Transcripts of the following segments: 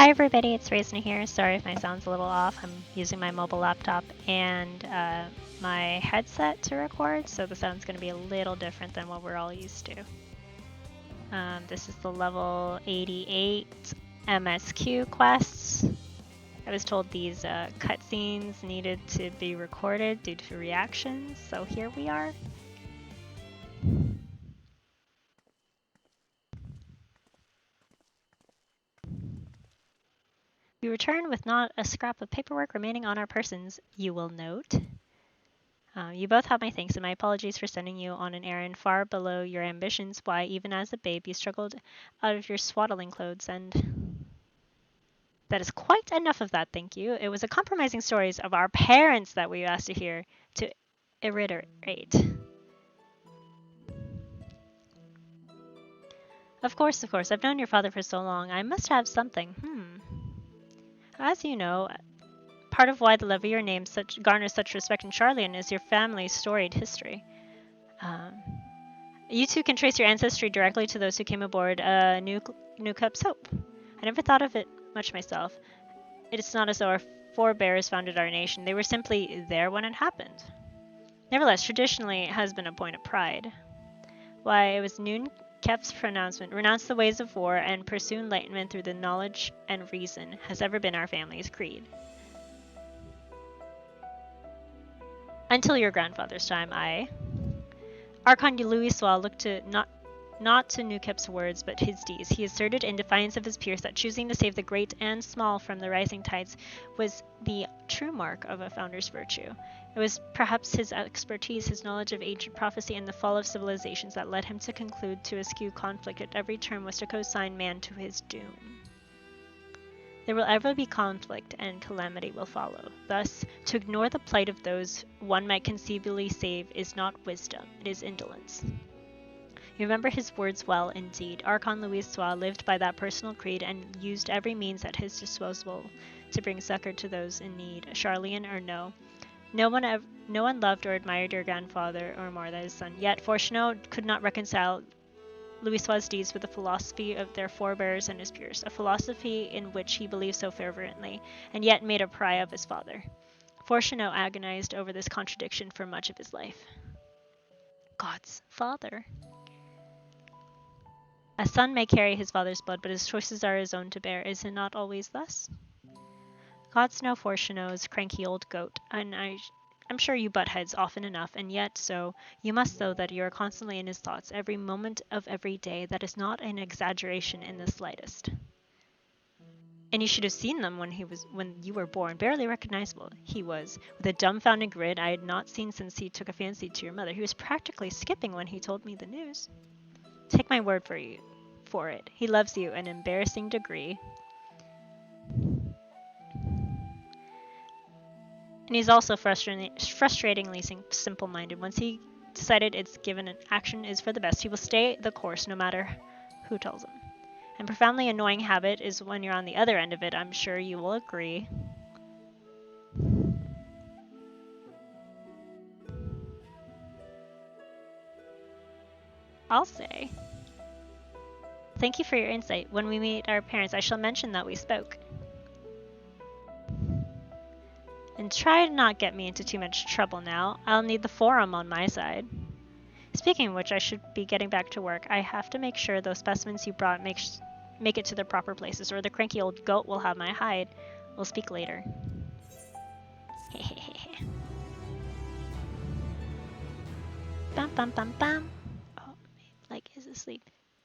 Hi everybody, it's Reizna here. Sorry if my sound's a little off. I'm using my mobile laptop and my headset to record, so the sound's going to be a little different than what we're all used to. This is the level 88 MSQ quests. I was told these cutscenes needed to be recorded due to reactions, so here we are. We return with not a scrap of paperwork remaining on our persons, you will note. You both have my thanks and my apologies for sending you on an errand far below your ambitions. Why, even as a babe, you struggled out of your swaddling clothes, and that is quite enough of that, thank you. It was the compromising stories of our parents that we asked to hear to reiterate. Of course, I've known your father for so long. I must have something. As you know, part of why the love of your name garners such respect in Charlian is your family's storied history. You two can trace your ancestry directly to those who came aboard New Cup's Hope. I never thought of it much myself. It is not as though our forebears founded our nation. They were simply there when it happened. Nevertheless, traditionally, it has been a point of pride. Why, it was New Cup's pronouncement, renounce the ways of war and pursue enlightenment through the knowledge and reason, has ever been our family's creed. Until your grandfather's time, Archon Louiswa looked to not to Newkep's words, but his deeds. He asserted in defiance of his peers that choosing to save the great and small from the rising tides was the true mark of a founder's virtue. It was perhaps his expertise, his knowledge of ancient prophecy and the fall of civilizations that led him to conclude to eschew conflict at every turn was to consign man to his doom. There will ever be conflict, and calamity will follow. Thus, to ignore the plight of those one might conceivably save is not wisdom, it is indolence. You remember his words well, indeed. Archon Louiswa lived by that personal creed and used every means at his disposal to bring succor to those in need, Charlian or no. No one loved or admired your grandfather or more than his son. Yet Fortuno could not reconcile Louiswa's deeds with the philosophy of their forebears and his peers, a philosophy in which he believed so fervently, and yet made a pariah of his father. Fortuno agonized over this contradiction for much of his life. God's father. A son may carry his father's blood, but his choices are his own to bear. Is it not always thus? Gods know Fortuno's cranky old goat, and I'm sure you butt heads often enough, and yet so you must know that you are constantly in his thoughts, every moment of every day. That is not an exaggeration in the slightest. And you should have seen them when you were born, barely recognizable. He was, with a dumbfounded grin I had not seen since he took a fancy to your mother. He was practically skipping when he told me the news. Take my word for it. He loves you an embarrassing degree. And he's also frustratingly simple-minded. Once he decided it's given an action is for the best, he will stay the course no matter who tells him. And profoundly annoying habit is when you're on the other end of it, I'm sure you will agree. I'll say. Thank you for your insight. When we meet our parents, I shall mention that we spoke. And try to not get me into too much trouble now. I'll need the forum on my side. Speaking of which, I should be getting back to work. I have to make sure those specimens you brought make it to their proper places, or the cranky old goat will have my hide. We'll speak later. Bum bum bum bum. Oh, like is asleep.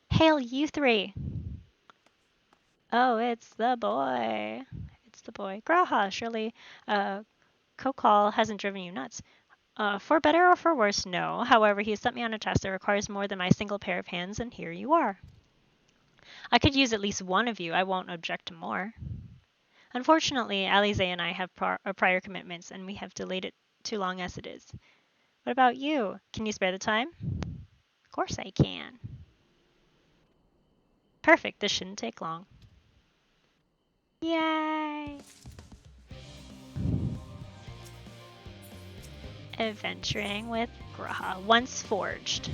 Hail, you three! Oh, it's the boy. It's the boy. Graha, surely, Kokal hasn't driven you nuts. For better or for worse, no. However, he sent me on a task that requires more than my single pair of hands, and here you are. I could use at least one of you. I won't object to more. Unfortunately, Alize and I have prior commitments, and we have delayed it too long as it is. What about you? Can you spare the time? Of course I can. Perfect. This shouldn't take long. Yay! Adventuring with Graha, once forged.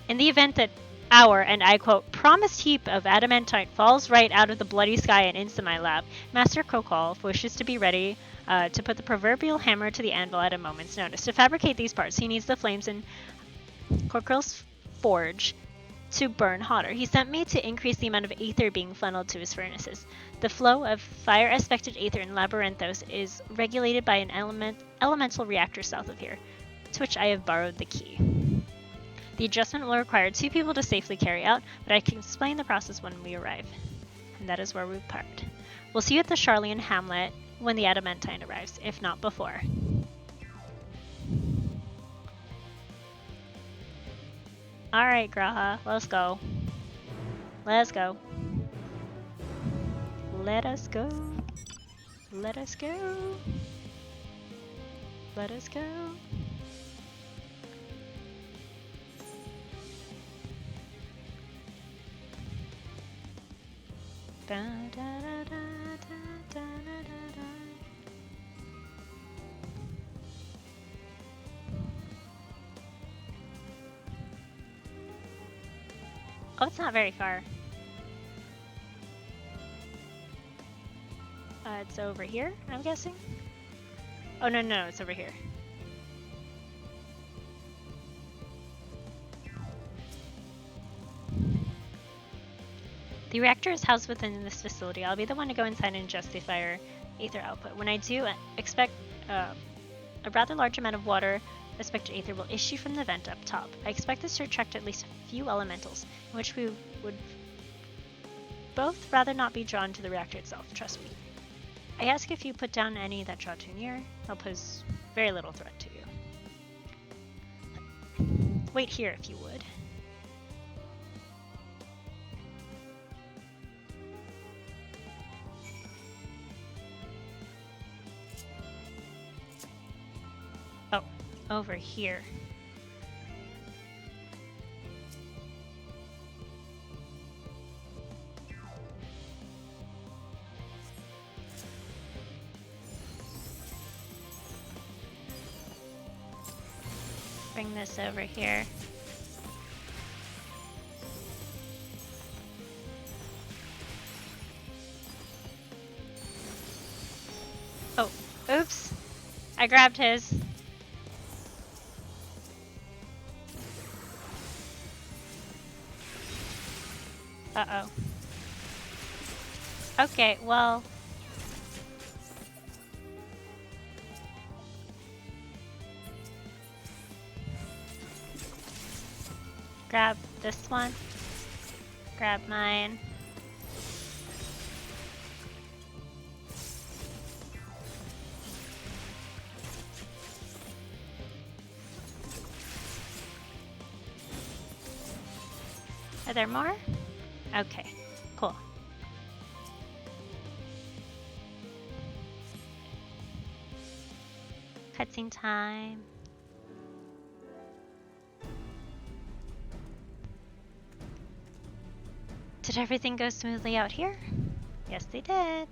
In the event that hour, and I quote, promised heap of adamantite falls right out of the bloody sky and into my lap. Master Kokol wishes to be ready to put the proverbial hammer to the anvil at a moment's notice. To fabricate these parts, he needs the flames in Korkrill's forge to burn hotter. He sent me to increase the amount of aether being funneled to his furnaces. The flow of fire-aspected aether in Labyrinthos is regulated by an elemental reactor south of here, to which I have borrowed the key. The adjustment will require 2 people to safely carry out, but I can explain the process when we arrive. And that is where we part. We'll see you at the Charlian Hamlet when the Adamantine arrives, if not before. Alright, Graha, let's go. Let's go. Let us go. Let us go. Let us go. Da, da, da, da, da, da, da. Oh, it's not very far. It's over here, I'm guessing? Oh, no, it's over here. The reactor is housed within this facility. I'll be the one to go inside and adjust the fire aether output. When I do, expect a rather large amount of water aspected aether will issue from the vent up top. I expect this to attract at least a few elementals, in which we would both rather not be drawn to the reactor itself, trust me. I ask if you put down any that draw too near. They'll pose very little threat to you. Wait here if you would. Oh, over here. Bring this over here. Oh, oops. I grabbed his. Uh-oh. Okay, well... Grab this one. Grab mine. Are there more? Okay, cool. Cutscene time. Did everything go smoothly out here? Yes, they did.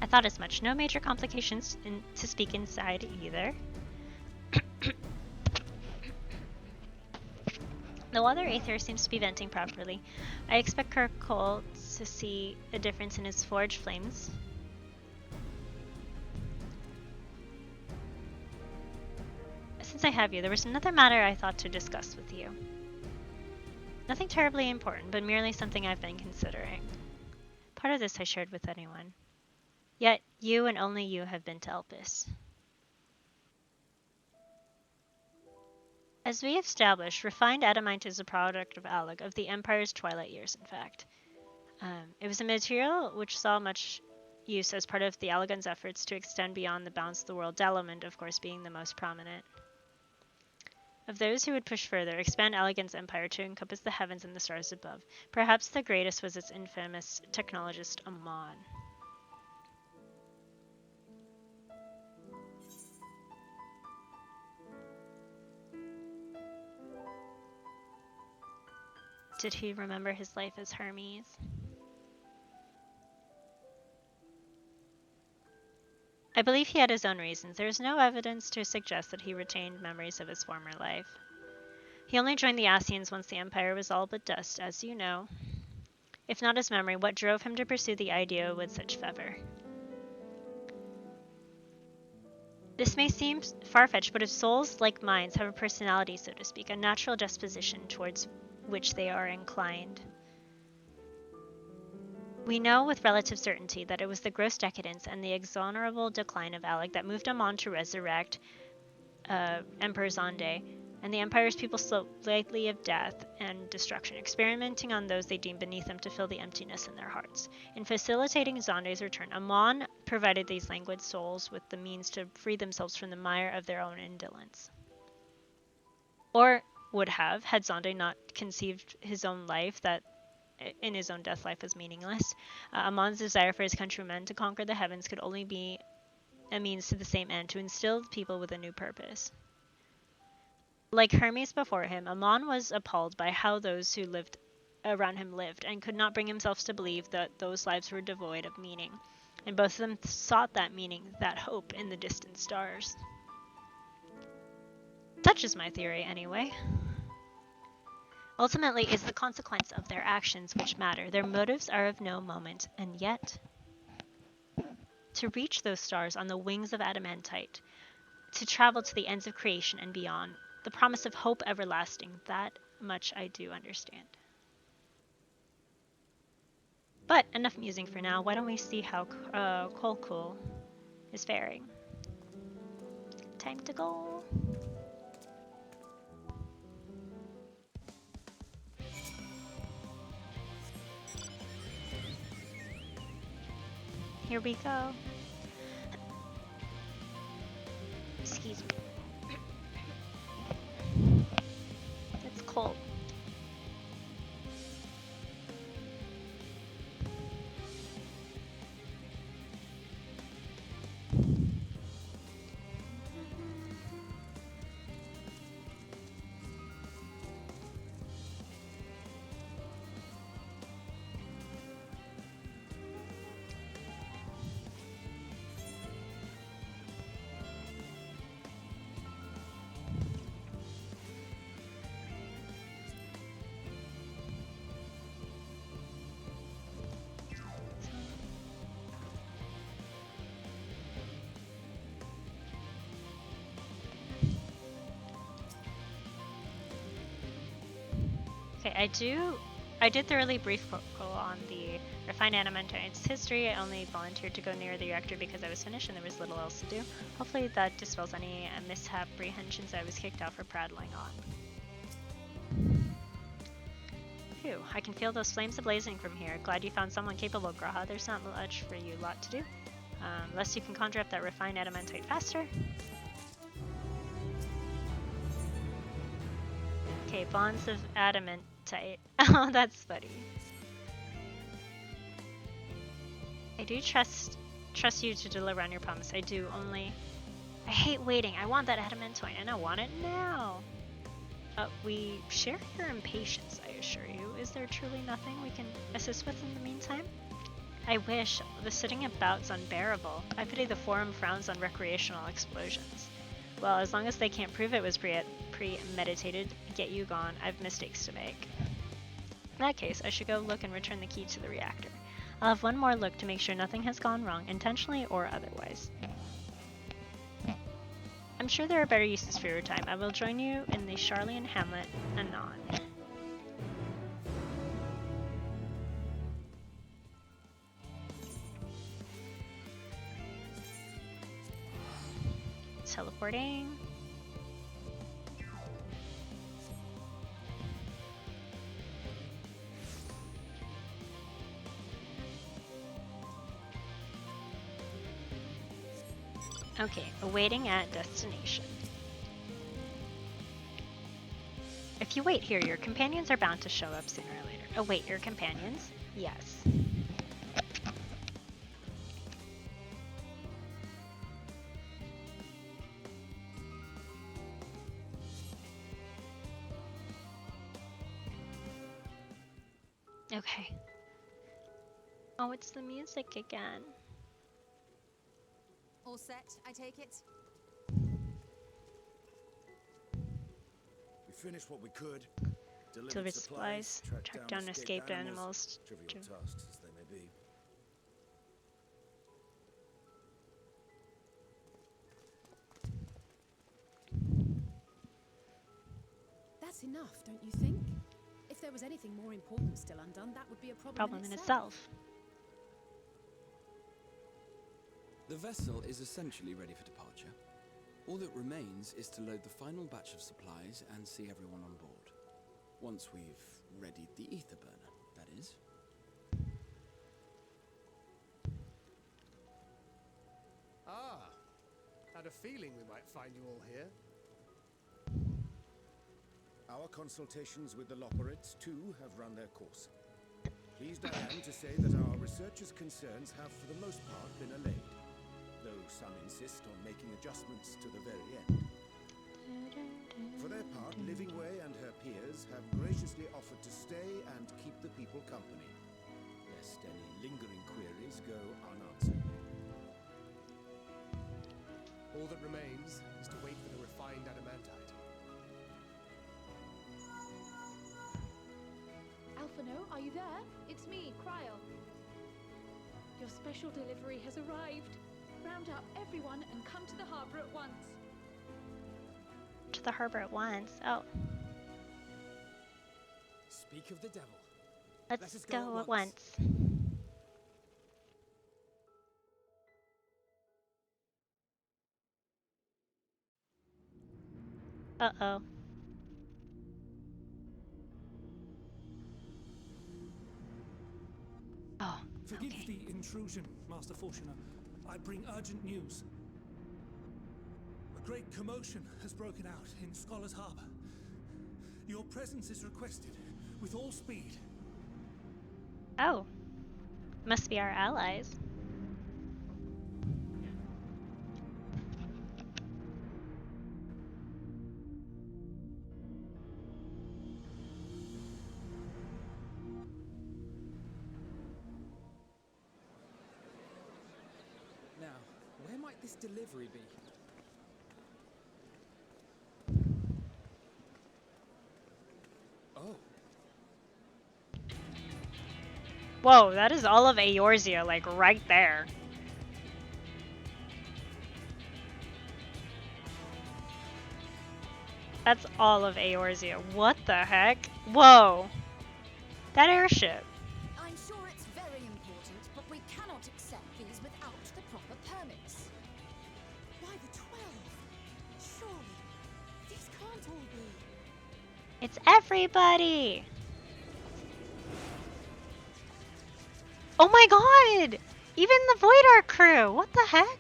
I thought as much. No major complications to speak inside either. The water aether seems to be venting properly. I expect Kirkcole to see a difference in his forge flames. Since I have you, there was another matter I thought to discuss with you. Nothing terribly important, but merely something I've been considering. Part of this I shared with anyone. Yet, you and only you have been to Elpis. As we established, refined adamant is a product of Allag, of the Empire's twilight years, in fact. It was a material which saw much use as part of the Allagan's efforts to extend beyond the bounds of the world, Adamant, of course, being the most prominent. Of those who would push further, expand Allagan's empire to encompass the heavens and the stars above. Perhaps the greatest was its infamous technologist, Amon. Did he remember his life as Hermes? I believe he had his own reasons. There is no evidence to suggest that he retained memories of his former life. He only joined the Ascians once the Empire was all but dust, as you know. If not his memory, what drove him to pursue the idea with such fervor? This may seem far-fetched, but if souls like minds have a personality, so to speak, a natural disposition towards which they are inclined. We know with relative certainty that it was the gross decadence and the exonerable decline of Alec that moved him on to resurrect Emperor Zonde, and the Empire's people spoke lightly of death and destruction, experimenting on those they deemed beneath them to fill the emptiness in their hearts. In facilitating Zonde's return, Amon provided these languid souls with the means to free themselves from the mire of their own indolence. Or would have, had Zonde not conceived his own life that in his own death life was meaningless. Amon's desire for his countrymen to conquer the heavens could only be a means to the same end, to instill the people with a new purpose. Like Hermes before him, Amon was appalled by how those who lived around him lived, and could not bring himself to believe that those lives were devoid of meaning. And both of them sought that meaning, that hope, in the distant stars. Such is my theory, anyway. Ultimately, it's the consequence of their actions which matter. Their motives are of no moment, and yet, to reach those stars on the wings of adamantite, to travel to the ends of creation and beyond, the promise of hope everlasting, that much I do understand. But enough musing for now. Why don't we see how Kolkul is faring? Time to go. Here we go. Excuse me. It's cold. Okay, I did thoroughly brief on the refined adamantite's history. I only volunteered to go near the reactor because I was finished and there was little else to do. Hopefully that dispels any misapprehensions I was kicked out for prattling on. Phew, I can feel those flames ablazing from here. Glad you found someone capable, Graha. There's not much for you lot to do. Unless you can conjure up that refined adamantite faster. Okay, bonds of adamantite. Oh, that's funny. I do trust you to deliver on your promise. I do, only I hate waiting. I want that adamantite and I want it now. We share your impatience, I assure you. Is there truly nothing we can assist with in the meantime? I wish. The sitting about's unbearable. I pity the forum frowns on recreational explosions. Well, as long as they can't prove it was premeditated, get you gone. I've mistakes to make. In that case, I should go look and return the key to the reactor. I'll have one more look to make sure nothing has gone wrong, intentionally or otherwise. I'm sure there are better uses for your time. I will join you in the Charlian hamlet anon. Teleporting. Okay, awaiting at destination. If you wait here, your companions are bound to show up sooner or later. Await your companions? Yes. Okay. Oh, it's the music again. All set, I take it? finished what we could. Delivered supplies, tracked down escaped animals. Trivial tasks as they may be. That's enough, don't you think? If there was anything more important still undone, that would be a Problem in itself. The vessel is essentially ready for departure. All that remains is to load the final batch of supplies and see everyone on board. Once we've readied the ether burner, that is. Ah, had a feeling we might find you all here. Our consultations with the Loperids, too, have run their course. Pleased I am to say that our researchers' concerns have, for the most part, been allayed, though some insist on making adjustments to the very end. For their part, Livingway and her peers have graciously offered to stay and keep the people company, lest any lingering queries go unanswered. All that remains is to wait for the refined adamantite. Alphino, are you there? It's me, Cryo. Your special delivery has arrived. Round up everyone and come to the harbor at once. To the harbor at once. Oh. Speak of the devil. Let's go at once. Uh-oh. Oh, Forgive okay. the intrusion, Master Fortuner. I bring urgent news. A great commotion has broken out in Scholar's Harbor. Your presence is requested with all speed. Oh. Must be our allies. Now, where might this delivery be? Oh. Whoa, that is all of Eorzea, like right there. That's all of Eorzea. What the heck? Whoa. That airship. I'm sure it's very important, but we cannot accept these without the proper permits. Why the 12? Surely, these can't all be. It's everybody. Oh my god! Even the Void Ark crew! What the heck?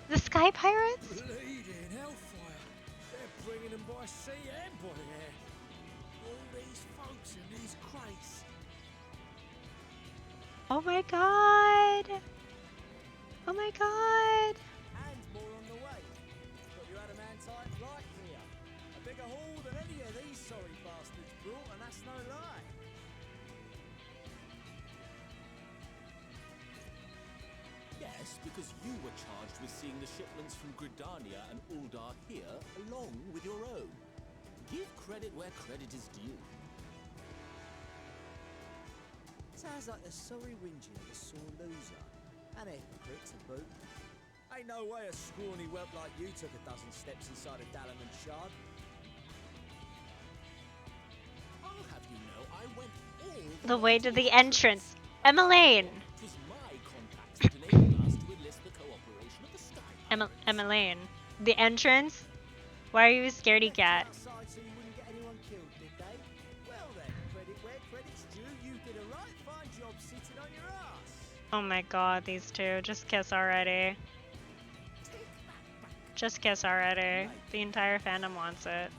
The Sky Pirates? Bleeding hellfire! They're bringing them by sea and by air. All these folks in these crates. Oh my god! Oh my god! And more on the way. Got your adamantite right here. A bigger haul than any of these sorry bastards brought, and that's no lie. Yes, because you were charged with seeing the shipments from Gridania and Uldar here, along with your own. Give credit where credit is due. Sounds like the sorry whinging of a sore loser. And a hypocrite to boot. Ain't no way a scrawny whelp like you took a dozen steps inside a Adamant shard. I'll have you know I went all The way to the entrance. Emmeline! It was my contacts that enabled us to enlist the cooperation of the Sky Pirates. Emmeline. The entrance? Why are you a scaredy cat? Outside so you wouldn't get anyone killed, did they? Well then, credit where credit's due. You did a right fine job sitting on your ass. Oh my god, these two. Just kiss already. Just kiss already. The entire fandom wants it.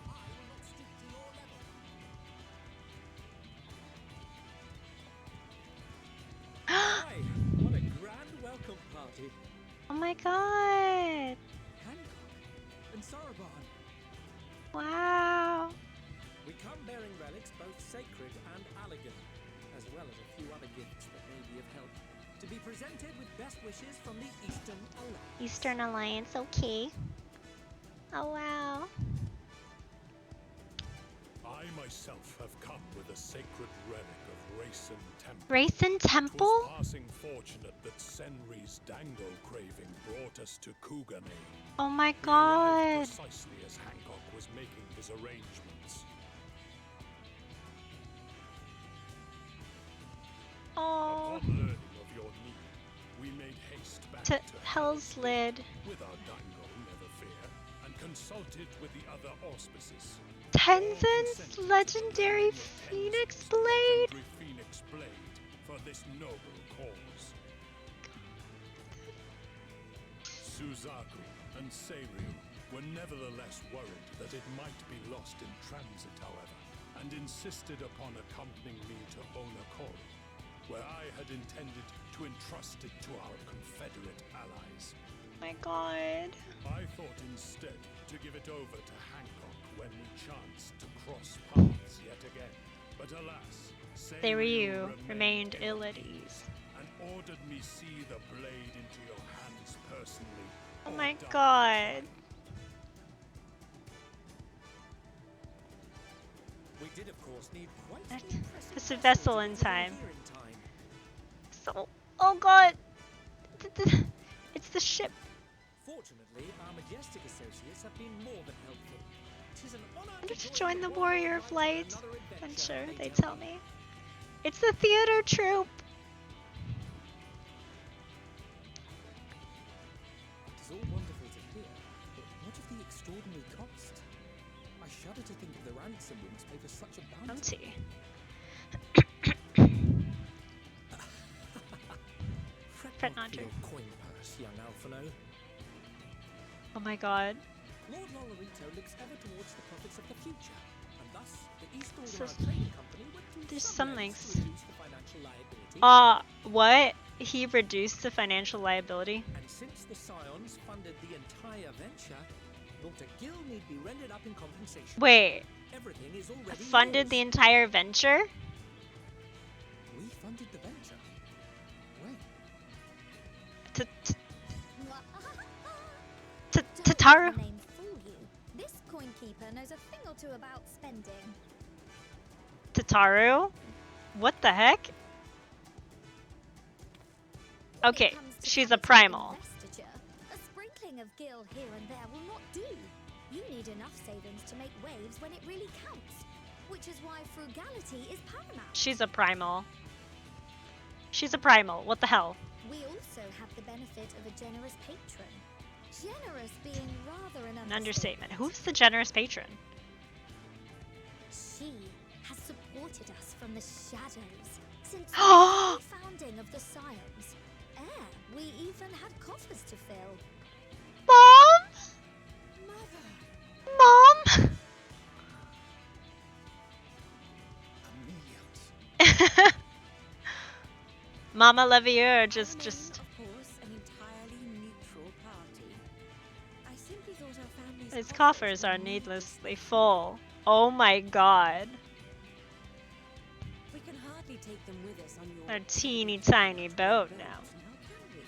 Hey, what a grand welcome party. Oh my god! Hancock and Saraban. Wow! We come bearing relics both sacred and elegant, as well as a few other gifts that may be of help, to be presented with best wishes from the Eastern Alliance. Eastern Alliance, okay. Oh wow. I myself have come with a sacred relic of Reizna Temple. Reizna Temple? 'Twas passing fortunate that Senri's dango craving brought us to Kugane. Oh my We arrived god. precisely as Hancock was making his arrangements. Oh. Upon learning of your need, we made haste back To to Hell's Lid. with our dango, never fear, and consulted with the other auspices. Tenzin's legendary Phoenix Blade. Legendary Phoenix Blade for this noble cause. Suzaku and Seiryu were nevertheless worried that it might be lost in transit, however, and insisted upon accompanying me to Onakoro, where I had intended to entrust it to our Confederate allies. My god. I thought instead to give it over to Hancock when we chanced to cross paths yet again. But alas, Seiryu remained ill at ease. and ordered me see the blade into your hands personally. Oh or my die. god. We did, of course, need quite an That's- impressive it's a vessel to in get over time. here in time. So, oh god. It's the ship. Fortunately, our majestic associates have been more than helpful. 'Tis an honor And to just join the your Warrior royal Flight for another adventure, they tell tell me. It's the theater troupe. It is all wonderful to hear, but what of the extraordinary cost? I shudder to think of the ransom we must pay for such a bounty. Fret not, for Drew. your coin purse, young Alphino. Oh my god. Lord Lolorito looks ever towards the profits of the future, and thus the East So- Alderaan Trading Company went to there's some some lengths links. to reduce the financial liability. What? He reduced the financial liability? And since the Scions funded the entire venture, not a gill need be rendered up in compensation. Wait, Everything is already funded the yours. entire venture? We funded the venture. When? Don't Tataru? let the name fool you. This coin keeper knows a thing or two about spending. Tataru? What the heck? When it Okay, comes to she's a capital primal. investiture, a sprinkling of gil here and there will not do. You need enough savings to make waves when it really counts, which is why frugality is paramount. She's a primal. She's a primal. What the hell? We also have the benefit of a generous patron. Generous being rather an An understatement. Who's the generous patron? She has supported us from the shadows since the very founding of the Scions. We even had coffers to fill. Mom? Mother! Mom? Mama Levier just Of course, an entirely neutral party. I simply thought our families. his coffers are needlessly full. Oh my god. We can hardly take them with us on your A teeny tiny boat now. can we?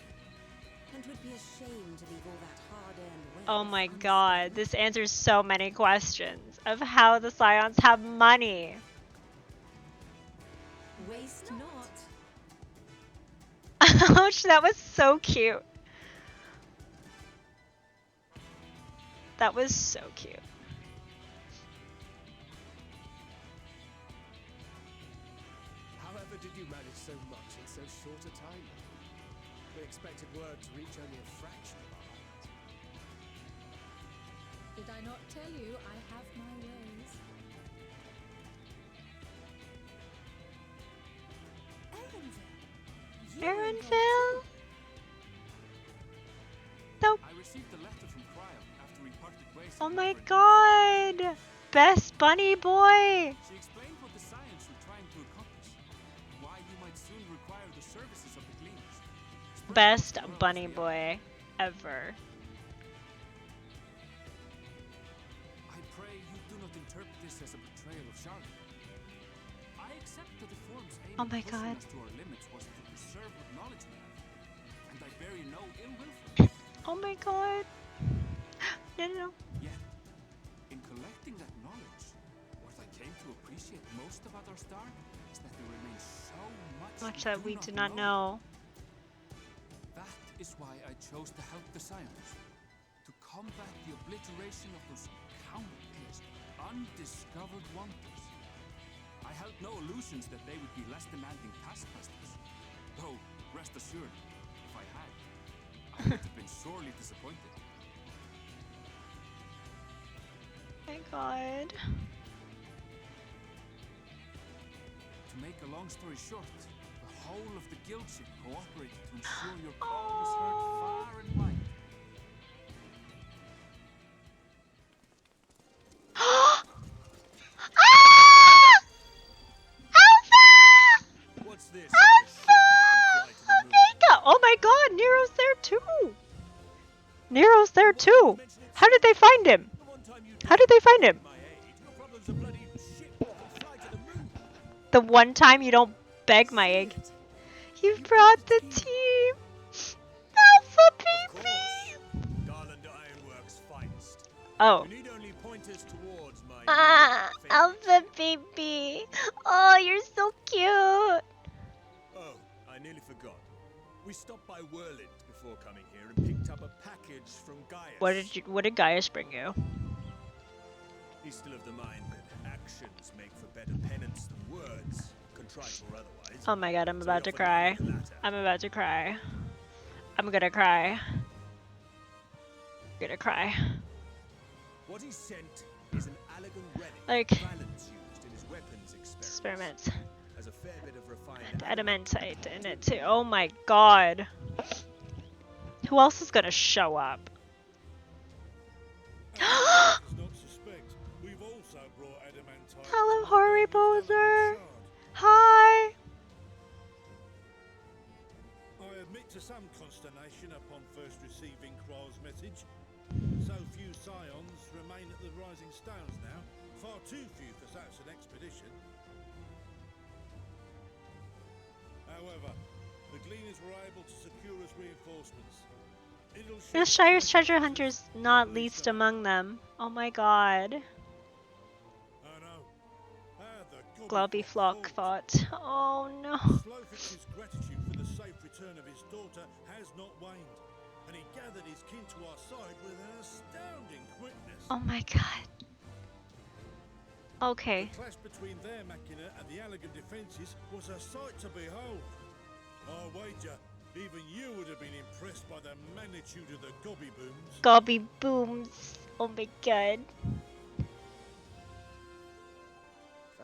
And would be ashamed to leave all that hard-earned wealth Oh my god, this answers so many questions of how the Scions have money. Waste not. Ouch, that was so cute. That was so cute. However did you manage so much in so short a time? We expected word to reach only a fraction of our island. Did I not tell you I have my ways? Aaronville? Nope. I received a letter from Cryo after we parted ways. Oh my god. Best bunny boy. She explained what the science were trying to accomplish, and why you might soon require the services of the Gleaners. Best bunny boy ever. I pray you do not interpret this as a betrayal of Charlotte. I accept that the form's aim Oh my in pushing God. us to our limits was to preserve what knowledge we have, and I bear you no ill will for it. Oh my god. No, no, no. Yet, in collecting that knowledge, what I came to appreciate most about our star is that there remains so Much that we do not know. That is why I chose to help the Scions. To combat the obliteration of those countless undiscovered wonders. I held no illusions that they would be less demanding taskmasters. Though, rest assured, if I had, I would have been sorely disappointed. My god. To make a long story short, the whole of the guildship cooperated to ensure your call was heard far and wide. What's this? Oh my god, Nero's there too! Nero's there too! How did they find him? How did they find him? The one time you don't beg my egg. You brought the team! Alpha PP! Oh. Alpha PP! Oh, you're so cute! Oh, I nearly forgot. We stopped by Whirlwind before coming here and picked up a package from Gaius. What did Gaius bring you? He's still of the mind that actions make for better penance than words, contrite or otherwise. Oh my god, I'm about to cry. I'm about to cry. I'm gonna cry. I'm gonna cry. What he sent is an elegant relic Like, Valens used in his weapons experiments. As a fair bit of refined Adamantite in it too. Oh my god. Who else is gonna show up? We've also brought adamantite. Hello, Harry Poser. Hi. I admit to some consternation upon first receiving Kryl's message. So few Scions remain at the Rising Stones now. Far too few for such an expedition. However, the Gleaners were able to secure us reinforcements. The Shire's treasure hunters not least among them. Oh my god. Globby Flock fought. Oh no. Slowfix's gratitude for the safe return of his daughter has not waned, and he gathered his kin to our side with an astounding quickness. Oh my god. Okay. The clash between their machina and the elegant defences was a sight to behold. I wager even you would have been impressed by the magnitude of the gobby booms. Gobby booms. Oh my god.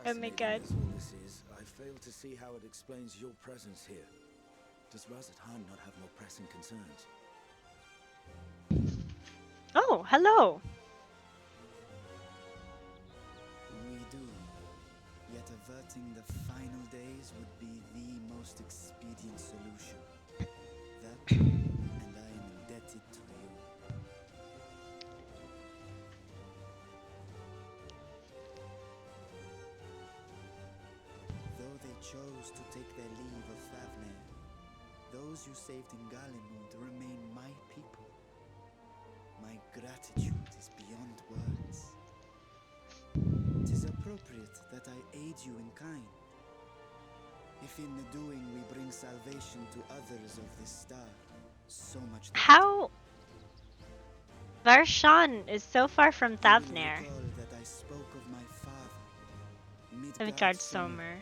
Oh my god. As all this is, I fail to see how it explains your presence here. Does Razat Khan not have more pressing concerns? Oh, hello. We do. Yet averting the final days would be the most expedient solution. That, and I am indebted to you. Though they chose to take their leave of Favner, those you saved in Galimund remain my people. My gratitude is beyond words. 'Tis appropriate that I aid you in kind. If in the doing we bring salvation to others of this star, so much. How? Varshan is so far from Thavner. That I spoke of my father, Midgard Somer,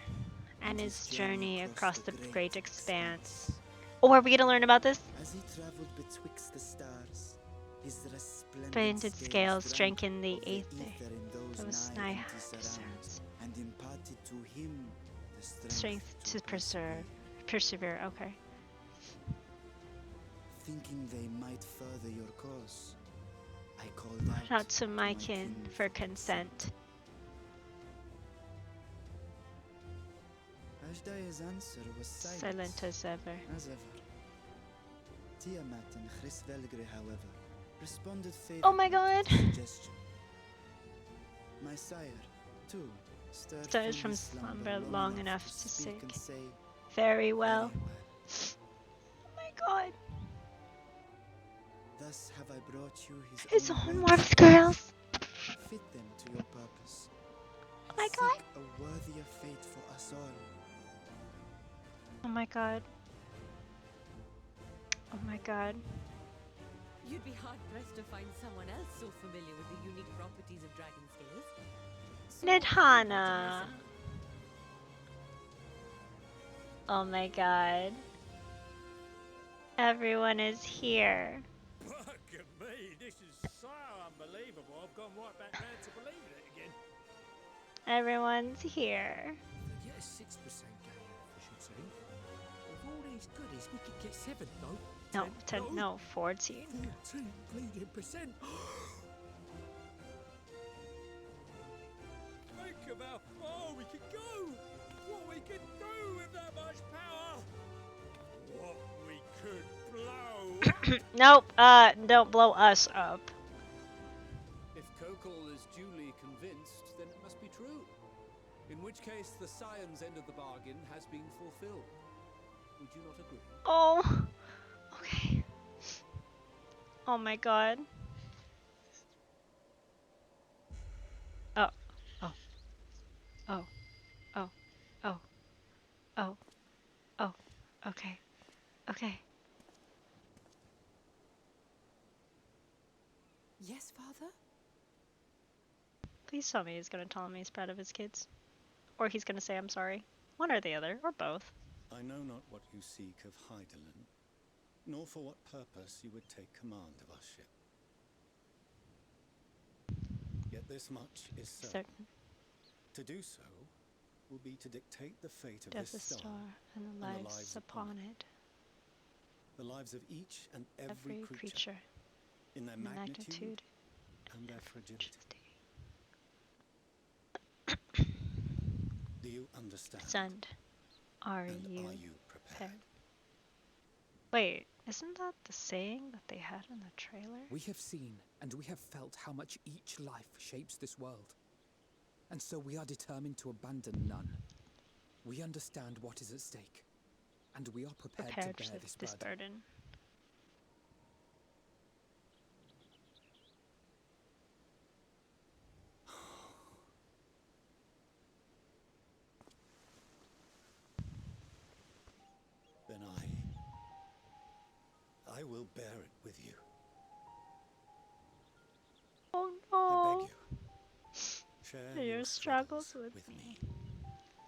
and his journey across the great expanse. Oh, are we gonna learn about this? As he traveled betwixt the stars, his resplendent Painted scales drank drank in the of aether. those Nigh empty surrounds, and imparted to him the strength to persevere. Okay. Thinking they might further your cause, I called Shout out to my kin for consent. Ashdaya's answer was Silent as ever. As ever. Tiamat and Chris-Velgre, however, responded Oh my god! favorably to the suggestion. My sire, too, Stirred from slumber long enough to speak and say, very well. Oh my god. Thus have I brought you His own own works, morphed girls. fit them to your purpose. Oh my god. Seek a worthier fate for us all. Oh my god. Oh my god. You'd be hard-pressed to find someone else so familiar with the unique properties of dragon scales. So Nidhana. Oh my god. Everyone is here. Look at me, this is so unbelievable. I've gone right back round to believing it again. Everyone's here. If we get a 6% gain efficiency, with all these goodies, we could get 7, no? No, 10, no, 14. 14 bleeding percent. Think of how far we could go. What we could do with that much power. What we could blow. Nope, don't blow us up. If Kokol is duly convinced, then it must be true. In which case, the Scion's end of the bargain has been fulfilled. Would you not agree? Oh, okay. Oh my god. Oh, oh, oh, oh, oh, oh, oh, okay, okay. Yes, Father? Please tell me he's gonna tell me he's proud of his kids. Or he's gonna say I'm sorry. One or the other, or both. I know not what you seek of Hydaelyn, nor for what purpose you would take command of our ship. Yet this much is certain. To do so will be to dictate the fate of Death this the star and the lives upon it. The lives of each and every creature, in their magnitude and their fragility. Do you understand? Send. Are And you are you prepared? Wait, isn't that the saying that they had in the trailer? We have seen and we have felt how much each life shapes this world. And so we are determined to abandon none. We understand what is at stake, and we are prepared to bear this burden. Then I will bear it with you. Oh I no! beg you, share Your struggles with me.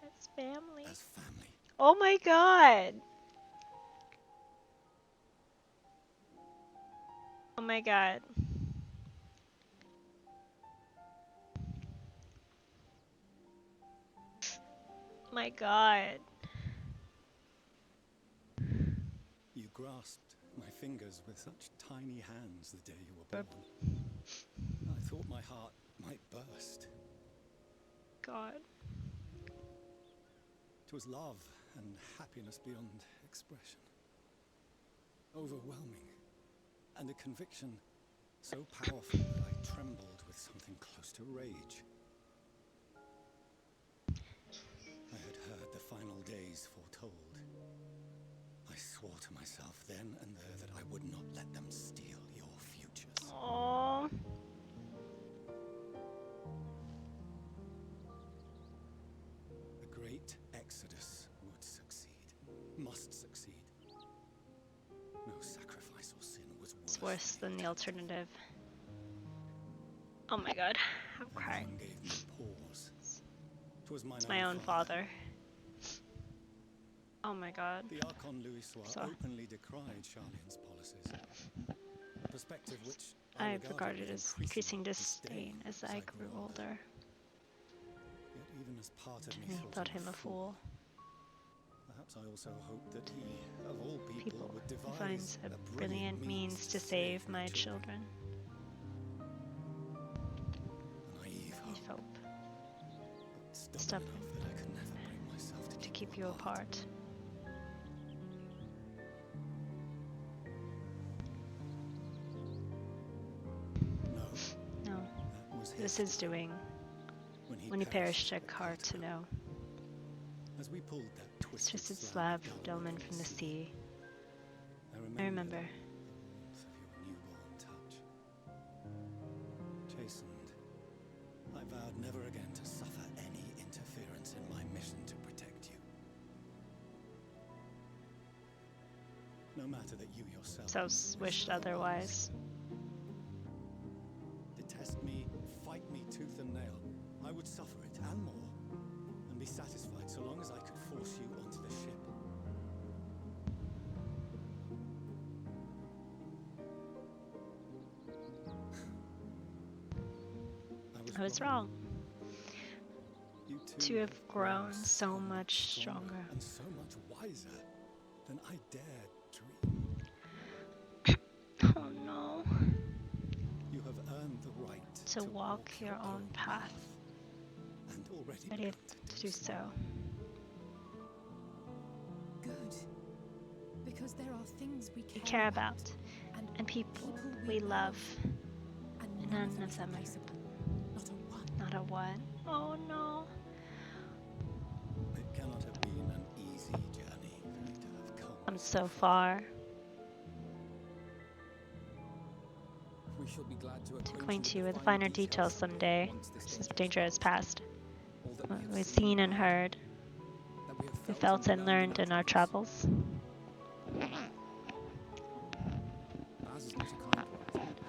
As family. As family. Oh my god! Oh my god. My god. You grasped my fingers with such tiny hands the day you were born. I thought my heart might burst. God. It was love and happiness beyond expression. Overwhelming. And a conviction so powerful that I trembled with something close to rage. I had heard the final days foretold. I swore to myself then and there that I would not let them steal your futures. Aww. The great exodus would succeed. Must succeed. No sacrifice or sin was worse. It's worse than the alternative. Oh my god. I'm crying. One gave me pause. It's my own father. Oh my god. The Archon Louisois openly decried Charlene's policies. A perspective which I regarded as increasing disdain as I grew older. Yet even as part of me thought him a fool. Perhaps I also hoped that he, of all people, would devise a brilliant means to save my children. Naive hope. Stubborn enough that I could never bring myself to keep you apart. No. It was his doing. When he perished at Kar to know. As we pulled that twisted slab of dolmen from the sea. I remember. The warmth of your newborn touch. Chastened, I vowed never again to suffer any No matter that you yourself So wished otherwise. detest me, fight me tooth and nail, I would suffer it and more, and be satisfied so long as I could force you onto the ship. I was wrong. You To two have grown so much stronger. and so much wiser than I dared dream. Oh no. You have earned the right To walk your own path. and already Ready begun to do so. Good. Because there are things we We care care about. And people we love. and None of them are replaceable. Not a one. not a one. Oh no. It cannot have been an easy journey for me to have come. I'm so far. We shall be glad to Acquaint you with the finer details someday. Since danger has passed. What we've seen and heard. We felt and learned in our travels. Ours is not a kind world,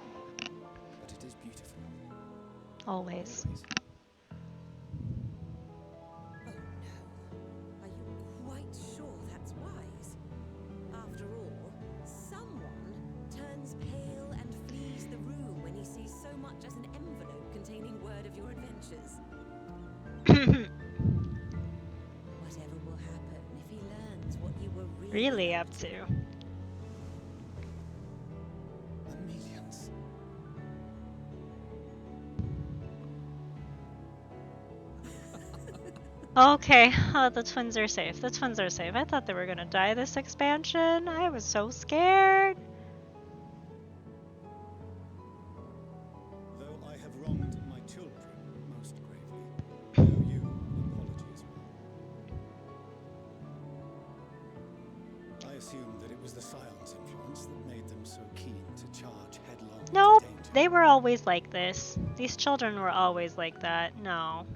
but it is beautiful. Always. Oh no. Are you quite sure that's wise? After all, someone turns pale and flees the room when he sees so much as an envelope containing word of your adventures. Whatever will happen if he learns what you were Really up to. The millions. Okay, the twins are safe. The twins are safe. I thought they were gonna die this expansion. I was so scared. Though I have wronged my children most gravely, I owe you an apology as well. I assumed that it was the Scion's influence that made them so keen to charge headlong into Nope, danger. they were always like this. These children were always like that. No.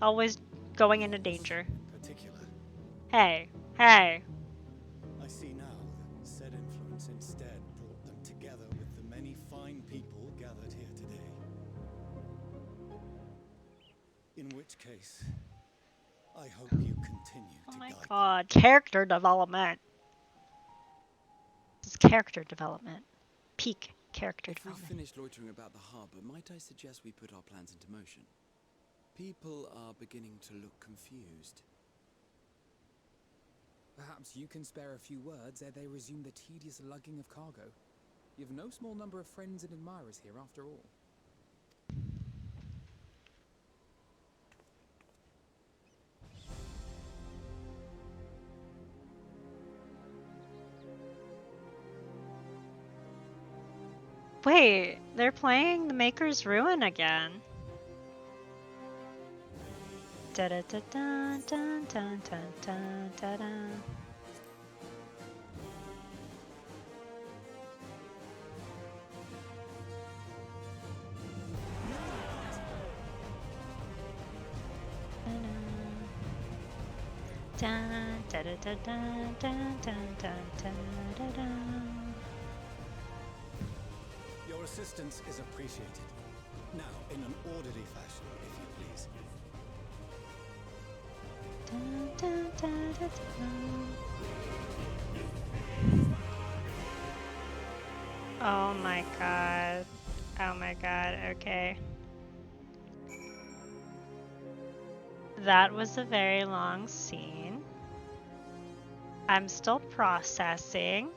Always going into danger. In particular, Hey, hey. I see now that said influence instead brought them together with the many fine people gathered here today. In which case, I hope you continue Oh to my guide god, character development. This is character development. Peak character If we've development. finished loitering about the harbour, might I suggest we put our plans into motion? People are beginning to look confused. Perhaps you can spare a few words ere they resume the tedious lugging of cargo. You've no small number of friends and admirers here after all. Wait, they're playing The Maker's Ruin again. Da da da da da da da da da da. Da da da da da da da da da da. Your assistance is appreciated. Now, in an orderly fashion, if you please. Da, da, da, da, da. Oh my god. Oh my god, okay. That was a very long scene. I'm still processing.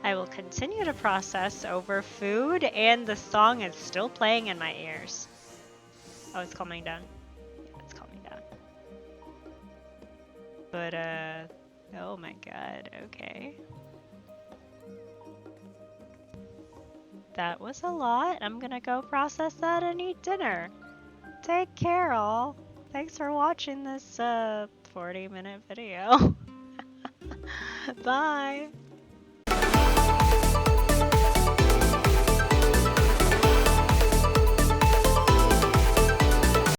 I will continue to process over food, and the song is still playing in my ears. Oh, it's calming down. It's calming down. But, oh my god, okay. That was a lot. I'm gonna go process that and eat dinner. Take care, all. Thanks for watching this, 40-minute video. Bye!